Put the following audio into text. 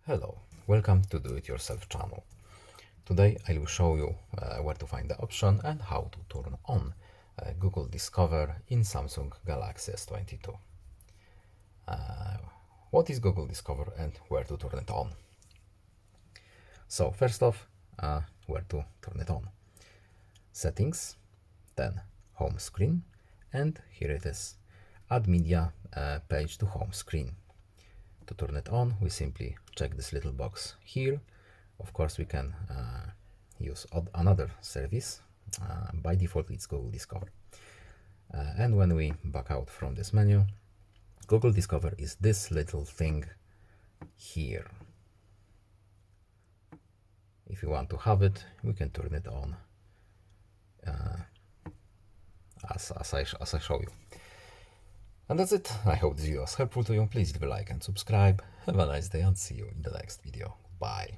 Hello, welcome to Do It Yourself channel. Today I will show you where to find the option and how to turn on Google Discover in Samsung Galaxy S22. What is Google Discover and where to turn it on? So first off, where to turn it on? Settings, then home screen, and here it is, add media page to home screen. To turn it on, we simply check this little box here. Of course, we can use another service. By default, it's Google Discover. And when we back out from this menu, Google Discover is this little thing here. If you want to have it, we can turn it on as I show you. And that's it. I hope this video was helpful to you. Please leave a like and subscribe. Have a nice day and see you in the next video. Bye.